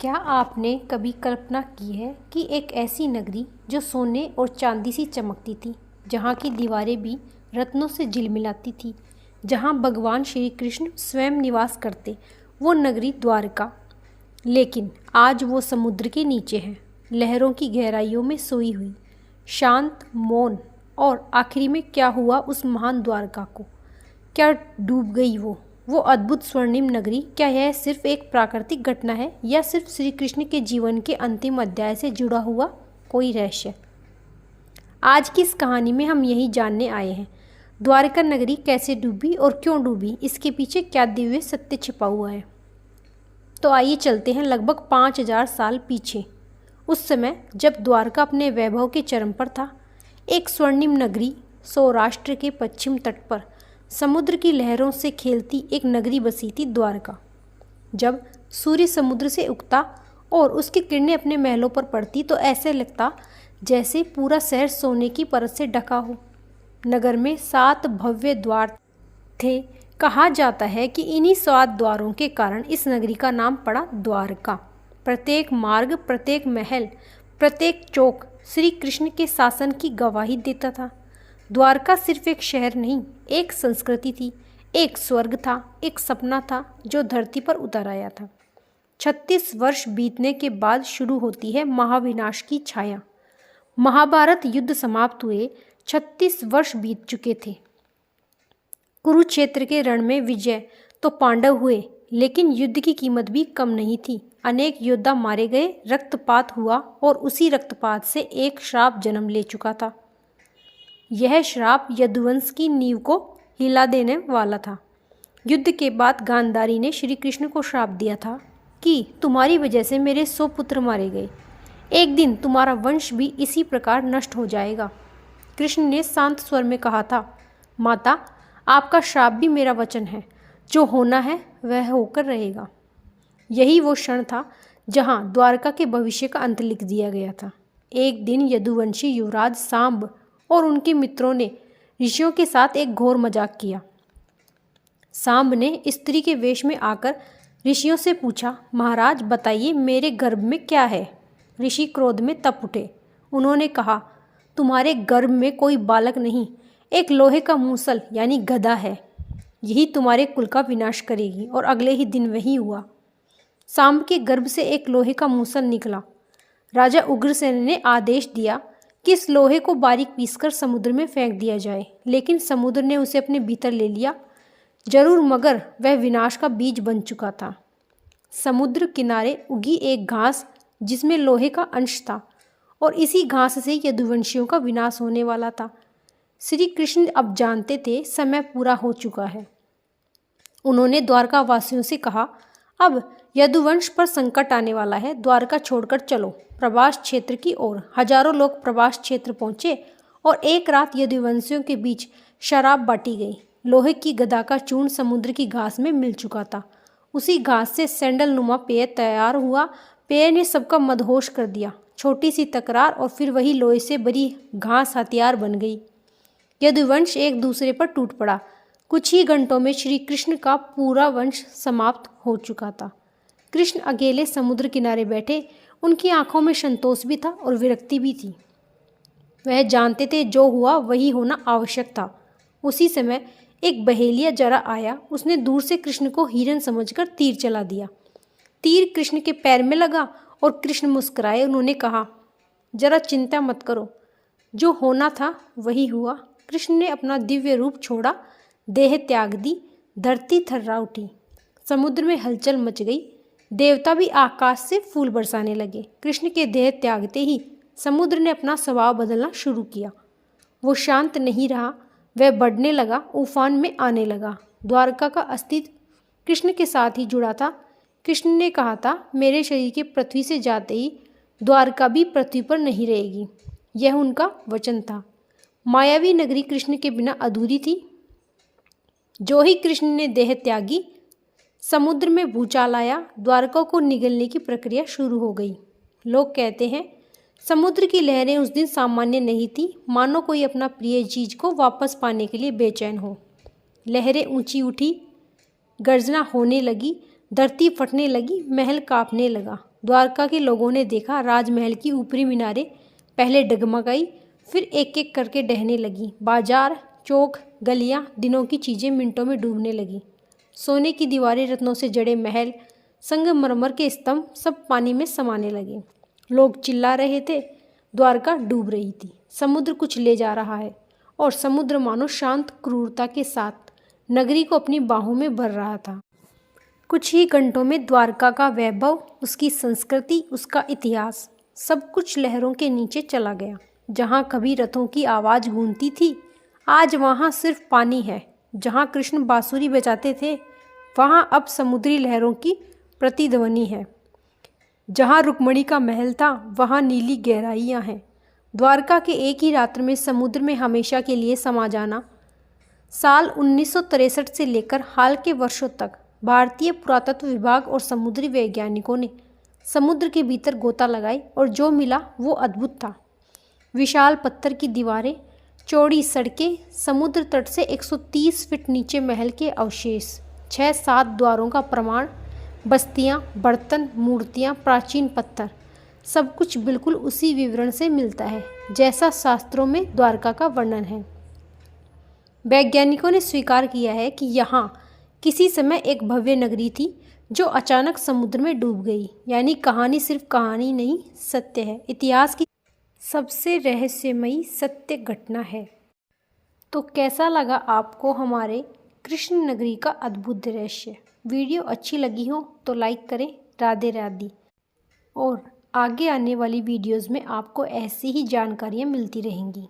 क्या आपने कभी कल्पना की है कि एक ऐसी नगरी जो सोने और चांदी सी चमकती थी, जहाँ की दीवारें भी रत्नों से झिलमिलाती थी, जहाँ भगवान श्री कृष्ण स्वयं निवास करते, वो नगरी द्वारका। लेकिन आज वो समुद्र के नीचे है, लहरों की गहराइयों में सोई हुई, शांत, मौन। और आखिरी में क्या हुआ उस महान द्वारका को? क्या डूब गई वो अद्भुत स्वर्णिम नगरी? क्या यह सिर्फ एक प्राकृतिक घटना है या सिर्फ श्री कृष्ण के जीवन के अंतिम अध्याय से जुड़ा हुआ कोई रहस्य? आज की इस कहानी में हम यही जानने आए हैं। द्वारका नगरी कैसे डूबी और क्यों डूबी, इसके पीछे क्या दिव्य सत्य छिपा हुआ है। तो आइए चलते हैं लगभग 5000 साल पीछे। उस समय जब द्वारका अपने वैभव के चरम पर था, एक स्वर्णिम नगरी सौराष्ट्र के पश्चिम तट पर समुद्र की लहरों से खेलती एक नगरी बसी थी, द्वारका। जब सूर्य समुद्र से उगता और उसकी किरणें अपने महलों पर पड़ती तो ऐसे लगता जैसे पूरा शहर सोने की परत से ढका हो। नगर में 7 भव्य द्वार थे। कहा जाता है कि इन्हीं 7 द्वारों के कारण इस नगरी का नाम पड़ा द्वारका। प्रत्येक मार्ग, प्रत्येक महल, प्रत्येक चौक श्री कृष्ण के शासन की गवाही देता था। द्वारका सिर्फ एक शहर नहीं, एक संस्कृति थी, एक स्वर्ग था, एक सपना था जो धरती पर उतर आया था। 36 वर्ष बीतने के बाद शुरू होती है महाविनाश की छाया। महाभारत युद्ध समाप्त हुए 36 वर्ष बीत चुके थे। कुरुक्षेत्र के रण में विजय तो पांडव हुए, लेकिन युद्ध की कीमत भी कम नहीं थी। अनेक योद्धा मारे गए, रक्तपात हुआ और उसी रक्तपात से एक श्राप जन्म ले चुका था। यह श्राप यदुवंश की नींव को हिला देने वाला था। युद्ध के बाद गांधारी ने श्री कृष्ण को श्राप दिया था कि तुम्हारी वजह से मेरे 100 पुत्र मारे गए, एक दिन तुम्हारा वंश भी इसी प्रकार नष्ट हो जाएगा। कृष्ण ने शांत स्वर में कहा था, माता, आपका श्राप भी मेरा वचन है, जो होना है वह होकर रहेगा। यही वो क्षण था जहाँ द्वारका के भविष्य का अंत लिख दिया गया था। एक दिन यदुवंशी युवराज सांब और उनके मित्रों ने ऋषियों के साथ एक घोर मजाक किया। सांब ने स्त्री के वेश में आकर ऋषियों से पूछा, महाराज बताइए मेरे गर्भ में क्या है? ऋषि क्रोध में तप उठे। उन्होंने कहा, तुम्हारे गर्भ में कोई बालक नहीं, एक लोहे का मूसल यानी गदा है। यही तुम्हारे कुल का विनाश करेगी। और अगले ही दिन वही हुआ। सांब के गर्भ से एक लोहे का मूसल निकला। राजा उग्रसेन ने आदेश दिया कि इस लोहे को बारीक पीसकर समुद्र में फेंक दिया जाए, लेकिन समुद्र ने उसे अपने भीतर ले लिया। जरूर, मगर वह विनाश का बीज बन चुका था। समुद्र किनारे उगी एक घास जिसमें लोहे का अंश था, और इसी घास से यदुवंशियों का विनाश होने वाला था। श्री कृष्ण अब जानते थे समय पूरा हो चुका है। उन्होंने द्वारका वासियों से कहा, अब यदुवंश पर संकट आने वाला है, द्वारका छोड़कर चलो प्रवास क्षेत्र की ओर। हजारों लोग प्रवास क्षेत्र पहुंचे और एक रात यदुवंशियों के बीच शराब बांटी गई। लोहे की गदा का चूर्ण समुद्र की घास में मिल चुका था। उसी घास से सैंडल नुमा पेय तैयार हुआ। पेय ने सबका मदहोश कर दिया। छोटी सी तकरार और फिर वही लोहे से भरी घास हथियार बन गई। यदुवंश एक दूसरे पर टूट पड़ा। कुछ ही घंटों में श्री कृष्ण का पूरा वंश समाप्त हो चुका था। कृष्ण अकेले समुद्र किनारे बैठे। उनकी आंखों में संतोष भी था और विरक्ति भी थी। वह जानते थे जो हुआ वही होना आवश्यक था। उसी समय एक बहेलिया जरा आया। उसने दूर से कृष्ण को हिरन समझकर तीर चला दिया। तीर कृष्ण के पैर में लगा और कृष्ण मुस्कुराए। उन्होंने कहा, जरा चिंता मत करो, जो होना था वही हुआ। कृष्ण ने अपना दिव्य रूप छोड़ा, देह त्याग दी। धरती थर्रा उठी, समुद्र में हलचल मच गई। देवता भी आकाश से फूल बरसाने लगे। कृष्ण के देह त्यागते ही समुद्र ने अपना स्वभाव बदलना शुरू किया। वो शांत नहीं रहा, वह बढ़ने लगा, उफान में आने लगा। द्वारका का अस्तित्व कृष्ण के साथ ही जुड़ा था। कृष्ण ने कहा था, मेरे शरीर के पृथ्वी से जाते ही द्वारका भी पृथ्वी पर नहीं रहेगी। यह उनका वचन था। मायावी नगरी कृष्ण के बिना अधूरी थी। जो ही कृष्ण ने देह त्यागी, समुद्र में भूचाल आया। द्वारका को निगलने की प्रक्रिया शुरू हो गई। लोग कहते हैं समुद्र की लहरें उस दिन सामान्य नहीं थी, मानो कोई अपना प्रिय चीज को वापस पाने के लिए बेचैन हो। लहरें ऊंची उठी, गर्जना होने लगी, धरती फटने लगी, महल कांपने लगा। द्वारका के लोगों ने देखा राजमहल की ऊपरी मीनारें पहले डगमगाई, फिर एक एक करके ढहने लगी। बाजार, चौक, गलियां, दिनों की चीज़ें मिनटों में डूबने लगी। सोने की दीवारें, रत्नों से जड़े महल, संगमरमर के स्तंभ सब पानी में समाने लगे। लोग चिल्ला रहे थे, द्वारका डूब रही थी, समुद्र कुछ ले जा रहा है। और समुद्र मानो शांत क्रूरता के साथ नगरी को अपनी बाहों में भर रहा था। कुछ ही घंटों में द्वारका का वैभव, उसकी संस्कृति, उसका इतिहास, सब कुछ लहरों के नीचे चला गया। जहाँ कभी रथों की आवाज़ गूंजती थी, आज वहाँ सिर्फ पानी है। जहाँ कृष्ण बांसुरी बजाते थे, वहाँ अब समुद्री लहरों की प्रतिध्वनि है। जहाँ रुक्मणी का महल था, वहाँ नीली गहराइयाँ हैं। द्वारका के एक ही रात्र में समुद्र में हमेशा के लिए समा जाना। साल 1963 से लेकर हाल के वर्षों तक भारतीय पुरातत्व विभाग और समुद्री वैज्ञानिकों ने समुद्र के भीतर गोता लगाई और जो मिला वो अद्भुत था। विशाल पत्थर की दीवारें, चौड़ी सड़कें, समुद्र तट से 130 फीट नीचे महल के अवशेष, 6-7 द्वारों का प्रमाण, बस्तियां, बर्तन, मूर्तियां, प्राचीन पत्थर, सब कुछ बिल्कुल उसी विवरण से मिलता है जैसा शास्त्रों में द्वारका का वर्णन है। वैज्ञानिकों ने स्वीकार किया है कि यहाँ किसी समय एक भव्य नगरी थी जो अचानक समुद्र में डूब गई। यानी कहानी सिर्फ कहानी नहीं, सत्य है। इतिहास की सबसे रहस्यमयी सत्य घटना है। तो कैसा लगा आपको हमारे कृष्ण नगरी का अद्भुत रहस्य? वीडियो अच्छी लगी हो तो लाइक करें। राधे राधे। और आगे आने वाली वीडियोस में आपको ऐसी ही जानकारियाँ मिलती रहेंगी।